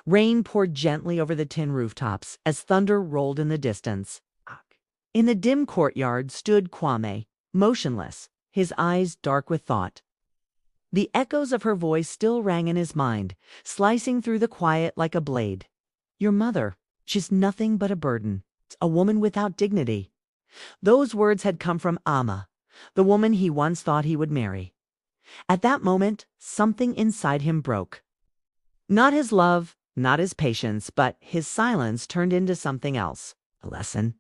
Rain poured gently over the tin rooftops as thunder rolled in the distance. In the dim courtyard stood Kwame, motionless, his eyes dark with thought. The echoes of her voice still rang in his mind, slicing through the quiet like a blade. Your mother, she's nothing but a burden, a woman without dignity. Those words had come from Amma, the woman he once thought he would marry. At that moment, something inside him broke. Not his love, not his patience, but his silence turned into something else. A lesson.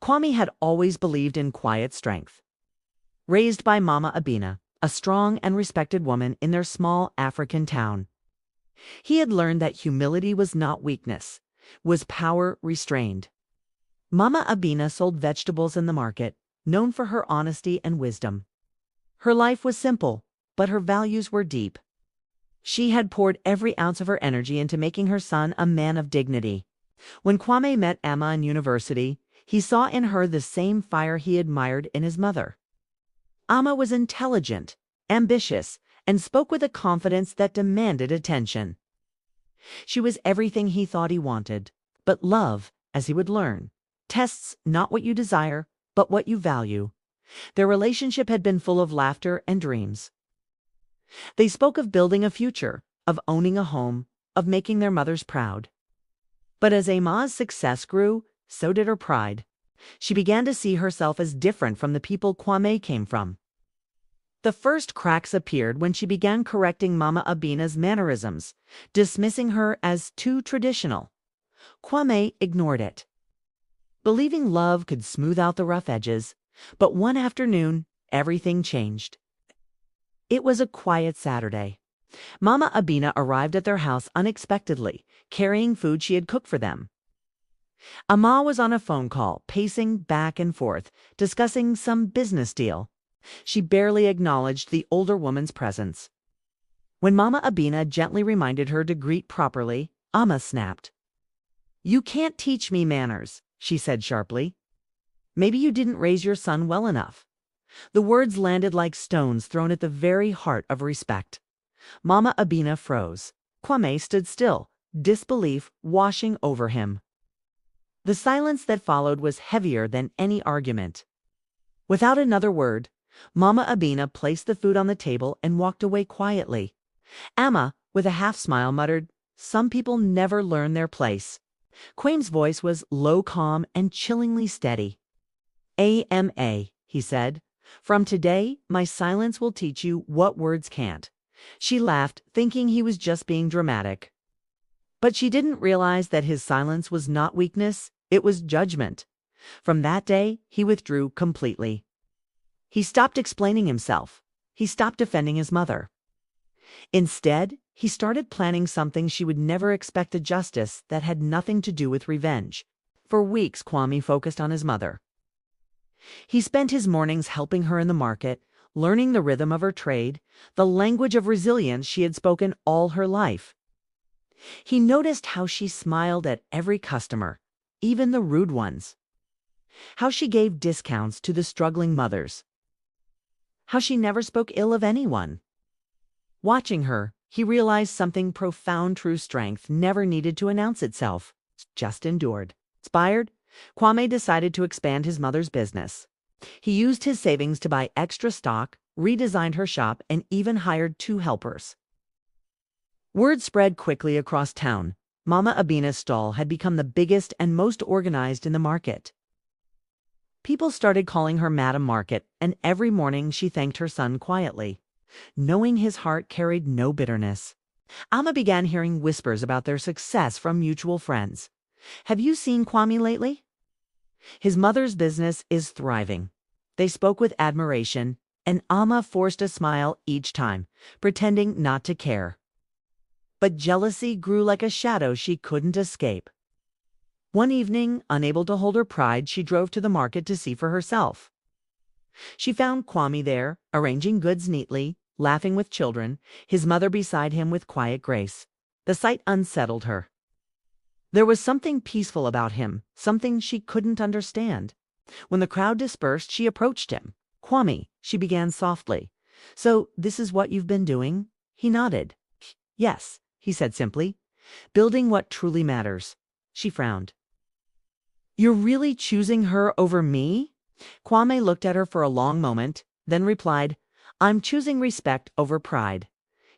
Kwame had always believed in quiet strength. Raised by Mama Abina, a strong and respected woman in their small African town, he had learned that humility was not weakness, was power restrained. Mama Abina sold vegetables in the market, known for her honesty and wisdom. Her life was simple, but her values were deep. She had poured every ounce of her energy into making her son a man of dignity. When Kwame met Amma in university, he saw in her the same fire he admired in his mother. Amma was intelligent, ambitious, and spoke with a confidence that demanded attention. She was everything he thought he wanted, but love, as he would learn, tests not what you desire, but what you value. Their relationship had been full of laughter and dreams. They spoke of building a future, of owning a home, of making their mothers proud. But as Amma's success grew, so did her pride. She began to see herself as different from the people Kwame came from. The first cracks appeared when she began correcting Mama Abina's mannerisms, dismissing her as too traditional. Kwame ignored it, believing love could smooth out the rough edges. But one afternoon, everything changed. It was a quiet Saturday. Mama Abina arrived at their house unexpectedly, carrying food she had cooked for them. Amma was on a phone call, pacing back and forth, discussing some business deal. She barely acknowledged the older woman's presence. When Mama Abina gently reminded her to greet properly, Amma snapped. "You can't teach me manners," she said sharply. "Maybe you didn't raise your son well enough." The words landed like stones thrown at the very heart of respect. Mama Abina froze. Kwame stood still, disbelief washing over him. The silence that followed was heavier than any argument. Without another word, Mama Abina placed the food on the table and walked away quietly. Amma, with a half-smile, muttered, "Some people never learn their place." Kwame's voice was low, calm, and chillingly steady. "AMA," he said. "From today, my silence will teach you what words can't." She laughed, thinking he was just being dramatic. But she didn't realize that his silence was not weakness, it was judgment. From that day, he withdrew completely. He stopped explaining himself. He stopped defending his mother. Instead, he started planning something she would never expect, a justice that had nothing to do with revenge. For weeks, Kwame focused on his mother. He spent his mornings helping her in the market, learning the rhythm of her trade, the language of resilience she had spoken all her life. He noticed how she smiled at every customer, even the rude ones. How she gave discounts to the struggling mothers. How she never spoke ill of anyone. Watching her, he realized something profound: true strength never needed to announce itself, just endured. Inspired, Kwame decided to expand his mother's business. He used his savings to buy extra stock, redesigned her shop, and even hired 2 helpers. Word spread quickly across town. Mama Abina's stall had become the biggest and most organized in the market. People started calling her Madam Market, and every morning she thanked her son quietly, knowing his heart carried no bitterness. Amma began hearing whispers about their success from mutual friends. "Have you seen Kwame lately? His mother's business is thriving." They spoke with admiration, and Amma forced a smile each time, pretending not to care. But jealousy grew like a shadow she couldn't escape. One evening, unable to hold her pride, she drove to the market to see for herself. She found Kwame there, arranging goods neatly, laughing with children, his mother beside him with quiet grace. The sight unsettled her. There was something peaceful about him, something she couldn't understand. When the crowd dispersed, she approached him. "Kwame," she began softly. "So this is what you've been doing?" He nodded. "Yes," he said simply. building what truly matters. She frowned. You're really choosing her over me? Kwame looked at her for a long moment, then replied, I'm choosing respect over pride.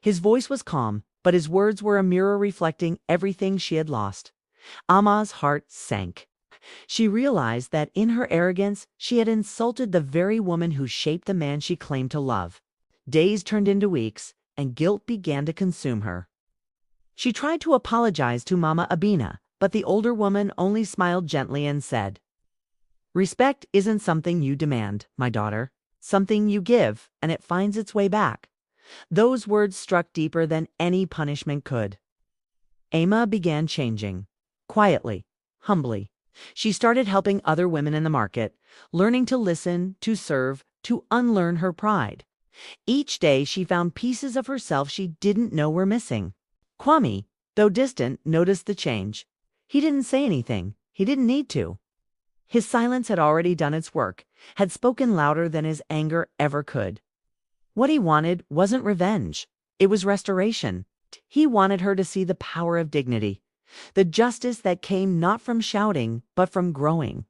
His voice was calm, but his words were a mirror reflecting everything she had lost. Ama's heart sank. She realized that in her arrogance, she had insulted the very woman who shaped the man she claimed to love. Days turned into weeks, and guilt began to consume her. She tried to apologize to Mama Abina, but the older woman only smiled gently and said, Respect isn't something you demand, my daughter. Something you give, and it finds its way back. Those words struck deeper than any punishment could. Ama began changing. Quietly, humbly. She started helping other women in the market, learning to listen, to serve, to unlearn her pride. Each day she found pieces of herself she didn't know were missing. Kwame, though distant, noticed the change. He didn't say anything. He didn't need to. His silence had already done its work, had spoken louder than his anger ever could. What he wanted wasn't revenge. It was restoration. He wanted her to see the power of dignity, the justice that came not from shouting, but from growing.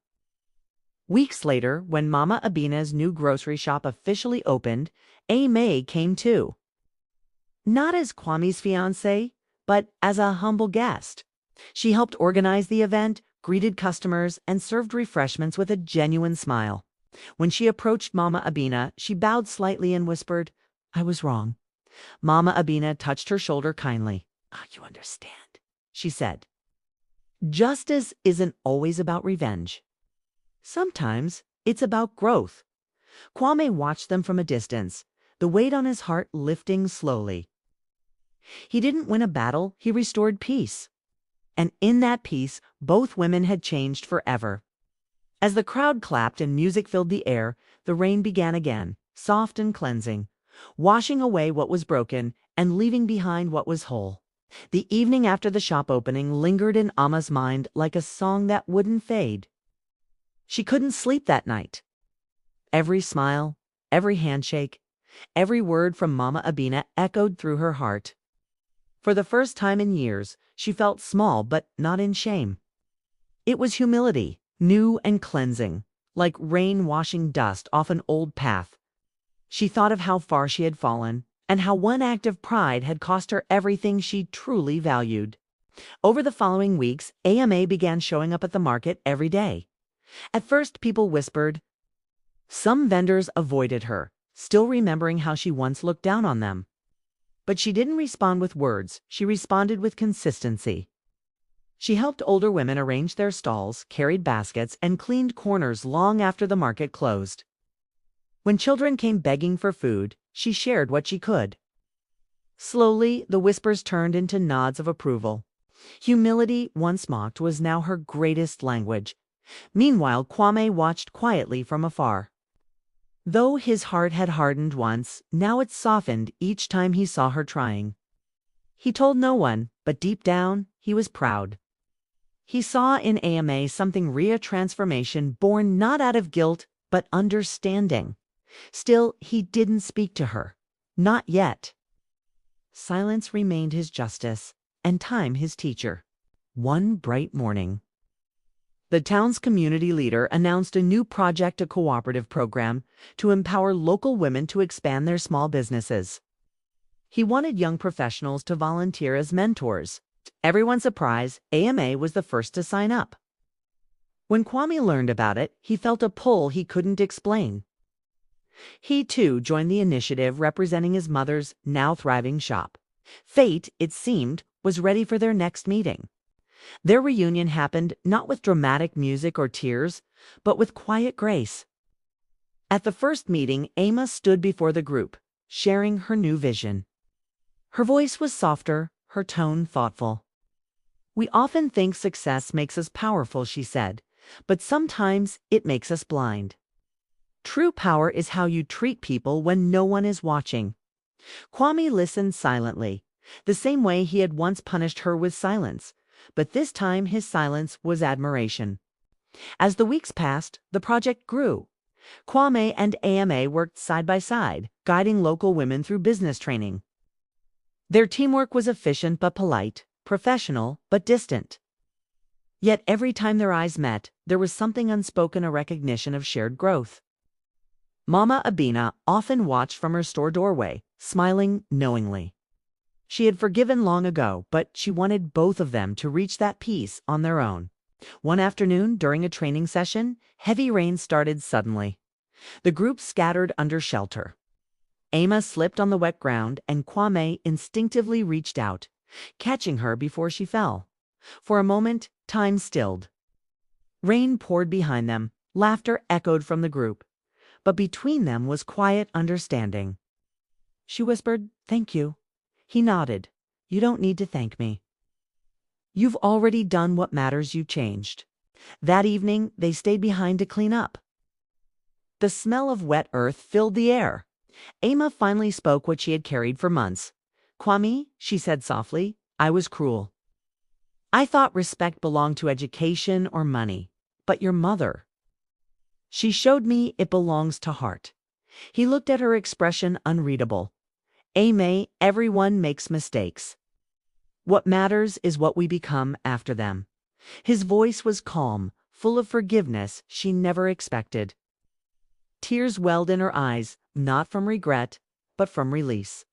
Weeks later, when Mama Abina's new grocery shop officially opened, May came too. Not as Kwame's fiancée, but as a humble guest. She helped organize the event, greeted customers, and served refreshments with a genuine smile. When she approached Mama Abina, she bowed slightly and whispered, I was wrong. Mama Abina touched her shoulder kindly. You understand, she said. Justice isn't always about revenge. Sometimes it's about growth. Kwame watched them from a distance, the weight on his heart lifting slowly. He didn't win a battle, he restored peace. And in that peace, both women had changed forever. As the crowd clapped and music filled the air, the rain began again, soft and cleansing, washing away what was broken and leaving behind what was whole. The evening after the shop opening lingered in Ama's mind like a song that wouldn't fade. She couldn't sleep that night. Every smile, every handshake, every word from Mama Abina echoed through her heart. For the first time in years, she felt small but not in shame. It was humility, new and cleansing, like rain washing dust off an old path. She thought of how far she had fallen, and how one act of pride had cost her everything she truly valued. Over the following weeks, AMA began showing up at the market every day. At first, people whispered. Some vendors avoided her, still remembering how she once looked down on them. But she didn't respond with words, she responded with consistency. She helped older women arrange their stalls, carried baskets, and cleaned corners long after the market closed. When children came begging for food, she shared what she could. Slowly, the whispers turned into nods of approval. Humility, once mocked, was now her greatest language. Meanwhile, Kwame watched quietly from afar. Though his heart had hardened once, now it softened each time he saw her trying. He told no one, but deep down, he was proud. He saw in AMA something transformation born not out of guilt, but understanding. Still, he didn't speak to her. Not yet. Silence remained his justice, and time his teacher. One bright morning, the town's community leader announced a new project, a cooperative program, to empower local women to expand their small businesses. He wanted young professionals to volunteer as mentors. To everyone's surprise, AMA was the first to sign up. When Kwame learned about it, he felt a pull he couldn't explain. He, too, joined the initiative, representing his mother's now thriving shop. Fate, it seemed, was ready for their next meeting. Their reunion happened not with dramatic music or tears, but with quiet grace. At the first meeting, Ama stood before the group, sharing her new vision. Her voice was softer, her tone thoughtful. We often think success makes us powerful, she said, but sometimes it makes us blind. True power is how you treat people when no one is watching. Kwame listened silently, the same way he had once punished her with silence. But this time his silence was admiration. As the weeks passed, the project grew. Kwame and AMA worked side by side, guiding local women through business training. Their teamwork was efficient but polite, professional but distant. Yet every time their eyes met, there was something unspoken, a recognition of shared growth. Mama Abina often watched from her store doorway, smiling knowingly. She had forgiven long ago, but she wanted both of them to reach that peace on their own. One afternoon, during a training session, heavy rain started suddenly. The group scattered under shelter. Ama slipped on the wet ground, and Kwame instinctively reached out, catching her before she fell. For a moment, time stilled. Rain poured behind them, laughter echoed from the group, but between them was quiet understanding. She whispered, "Thank you." He nodded. "You don't need to thank me. You've already done what matters, you changed." That evening, they stayed behind to clean up. The smell of wet earth filled the air. Ama finally spoke what she had carried for months. "Kwame," she said softly, "I was cruel. I thought respect belonged to education or money, but your mother. She showed me it belongs to heart." He looked at her, expression unreadable. "Ama, everyone makes mistakes. What matters is what we become after them." His voice was calm, full of forgiveness she never expected. Tears welled in her eyes, not from regret, but from release.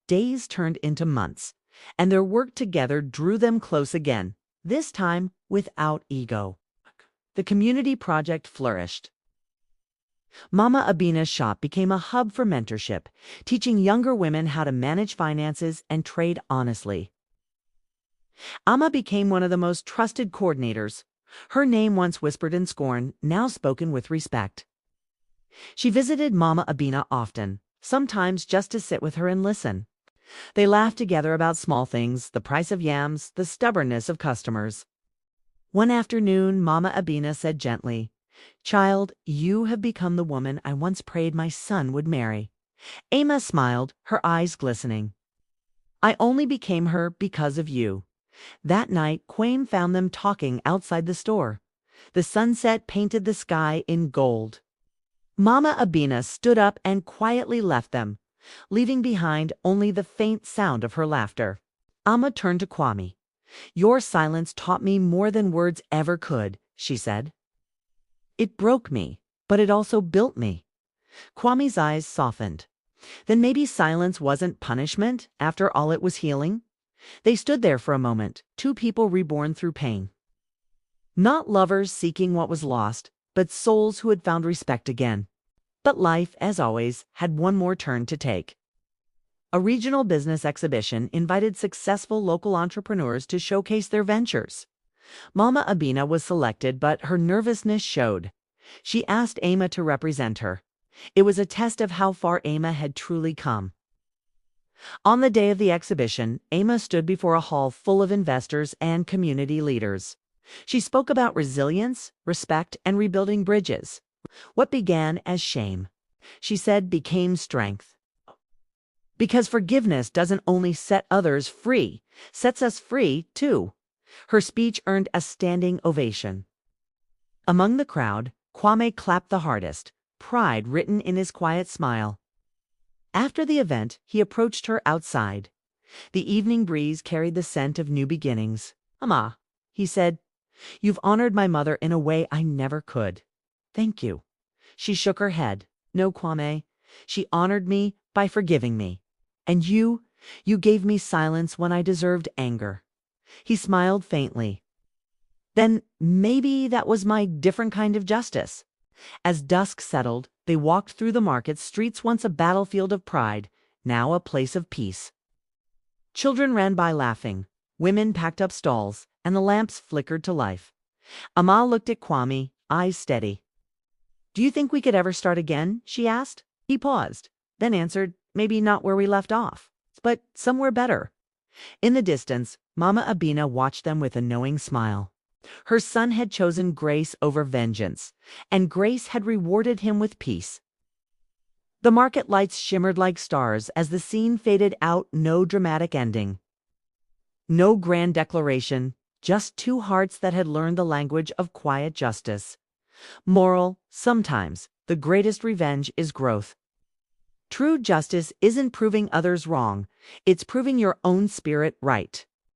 Days turned into months, and their work together drew them close again, this time without ego. The community project flourished. Mama Abina's shop became a hub for mentorship, teaching younger women how to manage finances and trade honestly. Ama became one of the most trusted coordinators. Her name, once whispered in scorn, now spoken with respect. She visited Mama Abina often, sometimes just to sit with her and listen. They laughed together about small things, the price of yams, the stubbornness of customers. One afternoon, Mama Abina said gently, "Child, you have become the woman I once prayed my son would marry." Ama smiled, her eyes glistening. "I only became her because of you." That night, Kwame found them talking outside the store. The sunset painted the sky in gold. Mama Abina stood up and quietly left them, leaving behind only the faint sound of her laughter. Ama turned to Kwame. "Your silence taught me more than words ever could," she said. "It broke me, but it also built me." Kwame's eyes softened. Then maybe silence wasn't punishment, after all it was healing? They stood there for a moment, two people reborn through pain. Not lovers seeking what was lost, but souls who had found respect again. But life, as always, had one more turn to take. A regional business exhibition invited successful local entrepreneurs to showcase their ventures. Mama Abina was selected, but her nervousness showed. She asked Ama to represent her. It was a test of how far Ama had truly come. On the day of the exhibition, Ama stood before a hall full of investors and community leaders. She spoke about resilience, respect, and rebuilding bridges. What began as shame, she said, became strength. Because forgiveness doesn't only set others free, sets us free too. Her speech earned a standing ovation. Among the crowd, Kwame clapped the hardest, pride written in his quiet smile. After the event, he approached her outside. The evening breeze carried the scent of new beginnings. "Ama," he said, "you've honored my mother in a way I never could." "Thank you." She shook her head. "No, Kwame. She honored me by forgiving me. And you gave me silence when I deserved anger." He smiled faintly. "Then maybe that was my different kind of justice." As dusk settled, they walked through the market streets, once a battlefield of pride, now a place of peace. Children ran by laughing, women packed up stalls, and the lamps flickered to life. Ama looked at Kwame, eyes steady. "Do you think we could ever start again?" she asked. He paused, then answered, "Maybe not where we left off, but somewhere better." In the distance, Mama Abina watched them with a knowing smile. Her son had chosen grace over vengeance, and grace had rewarded him with peace. The market lights shimmered like stars as the scene faded out, no dramatic ending. No grand declaration, just two hearts that had learned the language of quiet justice. Moral: sometimes the greatest revenge is growth. True justice isn't proving others wrong, it's proving your own spirit right.